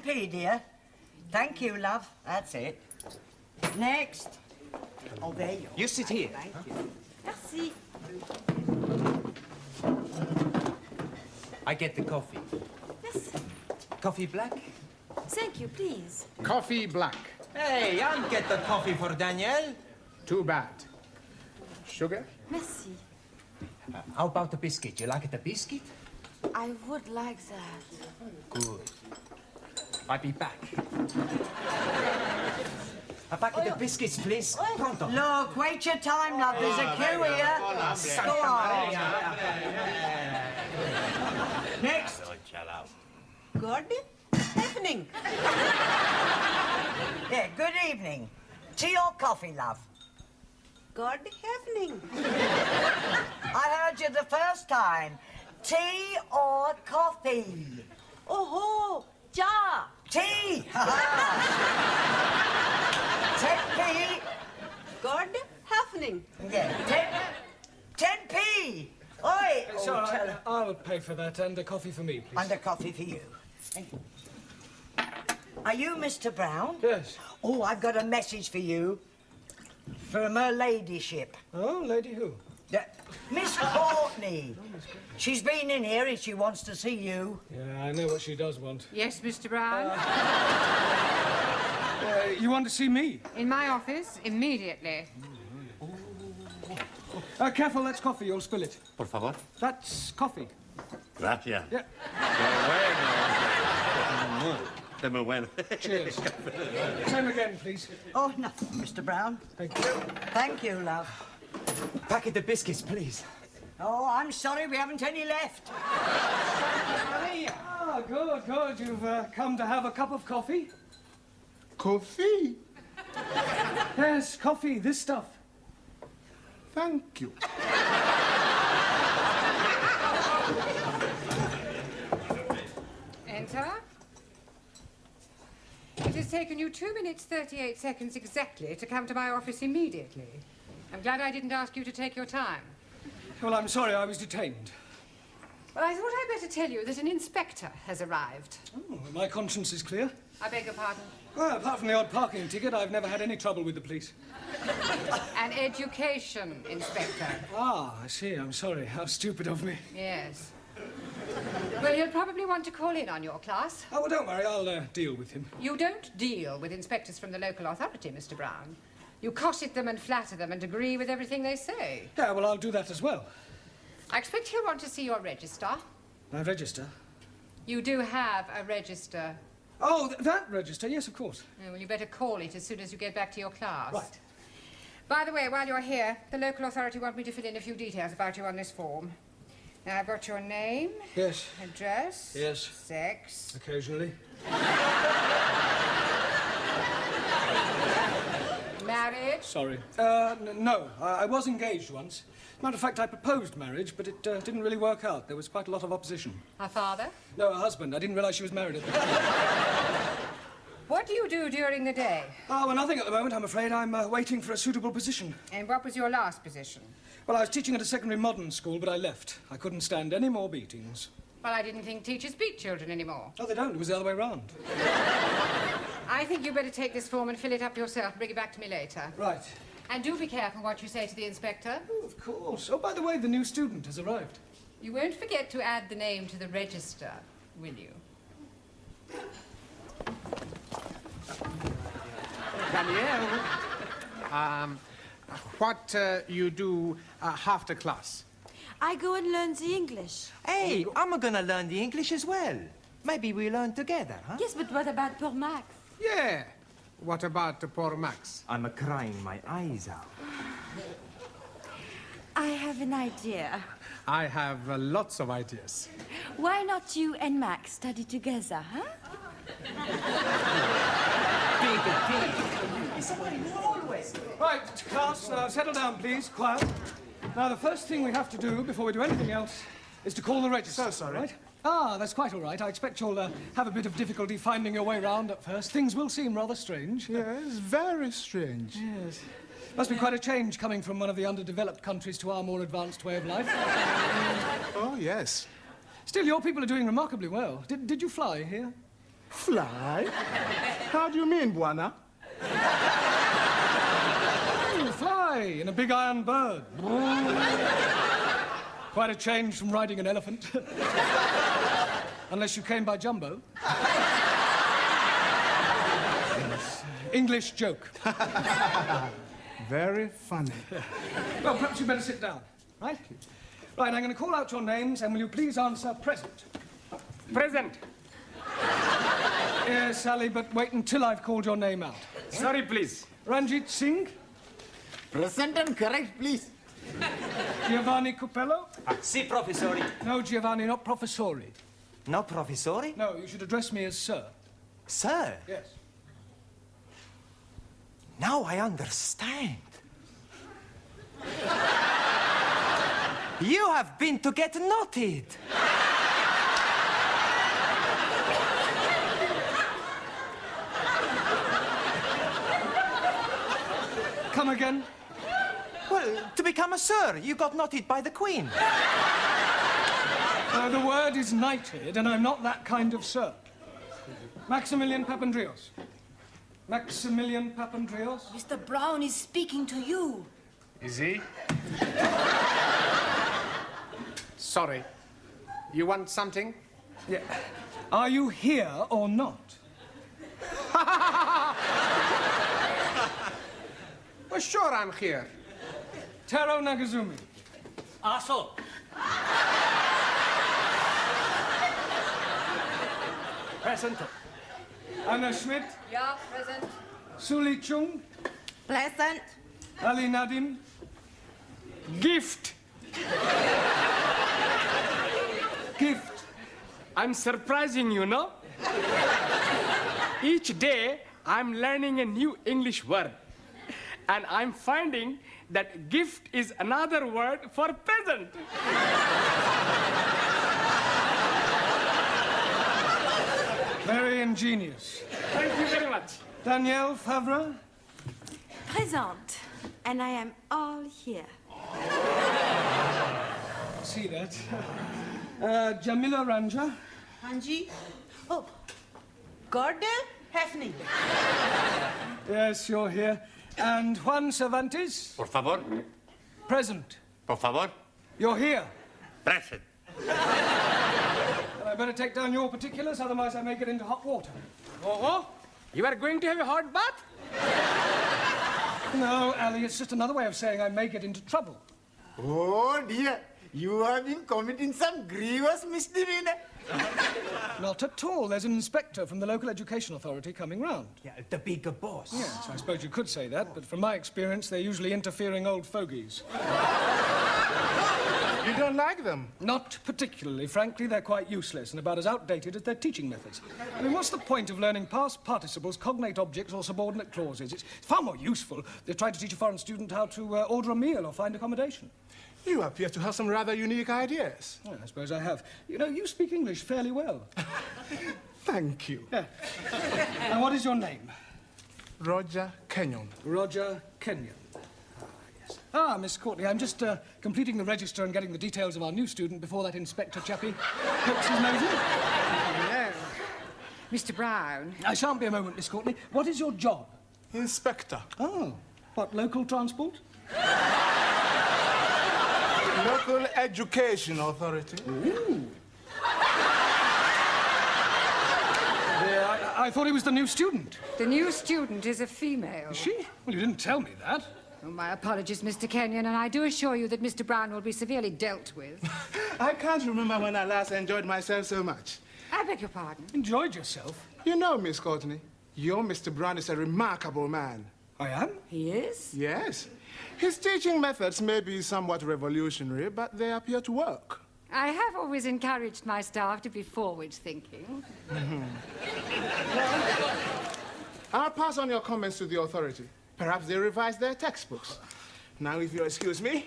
10p, dear. Thank you, love. That's it. Next. Oh, there you are. You sit here. Thank you. Merci. I get the coffee. Yes. Coffee black? Thank you, please. Coffee black. Hey, I'll get the coffee for Danielle. Too bad. Sugar? Merci. How about the biscuit? You like the biscuit? I would like that. Good. I'll be back. A packet of biscuits, please. Pronto. Look, wait your time, love. There's a queue here. Go on. Next. Good evening. Yeah, good evening. Tea or coffee, love? Good evening. I heard you the first time. Tea or coffee? Oh, ja. Tea! 10p. Good evening. Yeah, 10p. Oi! Sorry, I'll pay for that and a coffee for me, please. And a coffee for you. Thank you. Are you Mr. Brown? Yes. Oh, I've got a message for you. From her ladyship. Oh, lady who? Miss Courtney. She's been in here and she wants to see you. Yeah, I know what she does want. Yes, Mr. Brown? You want to see me? In my office, immediately. Careful, that's coffee. You'll spill it. Por favor. That's coffee. Gracias. Yeah. De muy bueno. Cheers. Same again, please. Oh, nothing, Mr. Brown. Thank you. Thank you, love. Packet of biscuits, please. Oh, I'm sorry, we haven't any left. Ah, good, good. You've come to have a cup of coffee? Coffee? Yes, coffee, this stuff. Thank you. Enter. It has taken you 2 minutes, 38 seconds exactly to come to my office immediately. I'm glad I didn't ask you to take your time. Well, I'm sorry, I was detained. Well, I thought I'd better tell you that an inspector has arrived. Oh, my conscience is clear. I beg your pardon. Well, apart from the odd parking ticket, I've never had any trouble with the police. An education inspector. Ah, I see. I'm sorry. How stupid of me. Yes. Well, you'll probably want to call in on your class. Oh, well, don't worry. I'll deal with him. You don't deal with inspectors from the local authority, Mr. Brown. You cosset them and flatter them and agree with everything they say. Yeah, well, I'll do that as well. I expect he'll want to see your register. My register? You do have a register. Oh, that register? Yes, of course. Oh, well, you better call it as soon as you get back to your class. Right. By the way, while you're here, the local authority want me to fill in a few details about you on this form. Now, I've got your name. Yes. Address. Yes. Sex. Occasionally. Marriage. Sorry. No. I was engaged once. Matter of fact, I proposed marriage, but it didn't really work out. There was quite a lot of opposition. A father. No, a husband. I didn't realize she was married at the time. What do you do during the day? Oh, well, nothing at the moment, I'm afraid. I'm waiting for a suitable position. And what was your last position? Well, I was teaching at a secondary modern school, but I left. I couldn't stand any more beatings. Well, I didn't think teachers beat children anymore. Oh, they don't. It was the other way round. I think you better take this form and fill it up yourself and bring it back to me later. Right. And do be careful what you say to the inspector. Oh, of course. Oh, by the way, the new student has arrived. You won't forget to add the name to the register, will you? Danielle, what you do after class? I go and learn the English. Hey, I'm gonna learn the English as well. Maybe we learn together, huh? Yes, but what about poor Max? Yeah. What about the poor Max? I'm crying my eyes out. I have an idea. I have lots of ideas. Why not you and Max study together, huh? Right, class, settle down, please. Quiet. Now, the first thing we have to do before we do anything else is to call the register. So sorry. Right? Ah, that's quite all right. I expect you'll have a bit of difficulty finding your way round at first. Things will seem rather strange. Yes, very strange. Yes. Must be quite a change coming from one of the underdeveloped countries to our more advanced way of life. Oh, yes. Still, your people are doing remarkably well. Did you fly here? Fly? How do you mean, Buana? Fly in a big iron bird. Quite a change from riding an elephant. Unless you came by jumbo. Yes. English joke. Very funny. Well, perhaps you'd better sit down, right? Right, I'm going to call out your names, and will you please answer present? Present. Yes, Sally, but wait until I've called your name out. Sorry, please. Ranjit Singh? Present and correct, please. Giovanni Cupello? Si, professori. No, Giovanni, not professori. No, professori? No, you should address me as sir. Sir? Yes. Now I understand. You have been to get knotted. Come again? Well, to become a sir, you got knotted by the Queen. The word is knighted, and I'm not that kind of sir. Maximilian Papandreous. Maximilian Papandreous? Mr. Brown is speaking to you. Is he? Sorry. You want something? Yeah. Are you here or not? Well, sure I'm here. Taro Nagazumi. Also. Present. Anna Schmidt. Yeah, present. Suli Chung. Present. Ali Nadim. Gift. Gift. I'm surprising you, no? Each day, I'm learning a new English word. And I'm finding that gift is another word for present. Very ingenious. Thank you very much. Danielle Favre. Present. And I am all here. See that. Jamila Ranja. Hanji? Oh, Gordon Hefning. Yes, you're here. And Juan Cervantes. Por favor. Present. Por favor. You're here. Present. Well, I better take down your particulars, otherwise I may get into hot water. Oh, you are going to have a hot bath? No, Ali, it's just another way of saying I may get into trouble. Oh dear, you have been committing some grievous misdemeanor. Not at all. There's an inspector from the local education authority coming round. Yeah, the bigger boss. Yes, I suppose you could say that, but from my experience, they're usually interfering old fogies. You don't like them? Not particularly. Frankly, they're quite useless and about as outdated as their teaching methods. I mean, what's the point of learning past participles, cognate objects, or subordinate clauses? It's far more useful if trying to teach a foreign student how to order a meal or find accommodation. You appear to have some rather unique ideas. Well, I suppose I have. You know, you speak English fairly well. Thank you. Yeah. And what is your name? Roger Kenyon. Roger Kenyon. Yes. Miss Courtney, I'm just completing the register and getting the details of our new student before that inspector chappie pokes his nose in. No. Mr. Brown. I shan't be a moment, Miss Courtney. What is your job? Inspector. Oh, what, local transport? Local Education Authority. Ooh. Yeah, I thought he was the new student. The new student is a female. Is she? Well, you didn't tell me that. Oh, my apologies, Mr. Kenyon, and I do assure you that Mr. Brown will be severely dealt with. I can't remember when I last enjoyed myself so much. I beg your pardon. Enjoyed yourself? You know, Miss Courtney, your Mr. Brown is a remarkable man. I am? He is? Yes. His teaching methods may be somewhat revolutionary, but they appear to work. I have always encouraged my staff to be forward-thinking. I'll pass on your comments to the authority. Perhaps they revise their textbooks. Now, if you'll excuse me,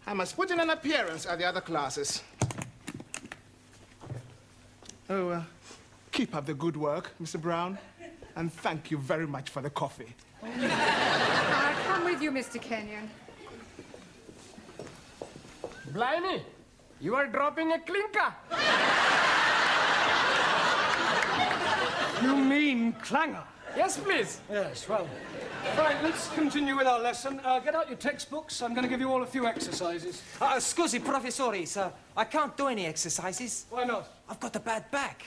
I must put in an appearance at the other classes. Oh, keep up the good work, Mr. Brown, and thank you very much for the coffee. I'll come with you, Mr. Kenyon. Blimey, you are dropping a clinker. You mean clanger? Yes, please. Yes, well. Right, let's continue with our lesson. Get out your textbooks. I'm going to give you all a few exercises. Scusi, professore, sir. I can't do any exercises. Why not? I've got a bad back.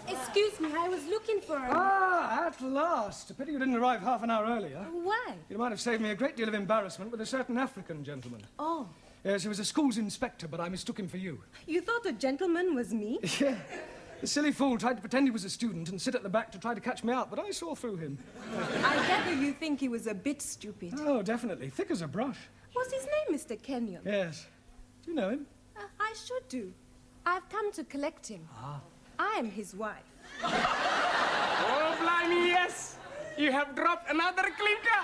Excuse me, I was looking for a... Ah, at last. A pity you didn't arrive half an hour earlier. Why? You might have saved me a great deal of embarrassment with a certain African gentleman. Oh. Yes, he was a school's inspector, but I mistook him for you. You thought a gentleman was me? Yeah. The silly fool tried to pretend he was a student and sit at the back to try to catch me out, but I saw through him. I gather you think he was a bit stupid. Oh, definitely. Thick as a brush. What's his name, Mr. Kenyon? Yes. Do you know him? I should do. I've come to collect him. I am his wife. Oh, blimey, yes. You have dropped another clinker.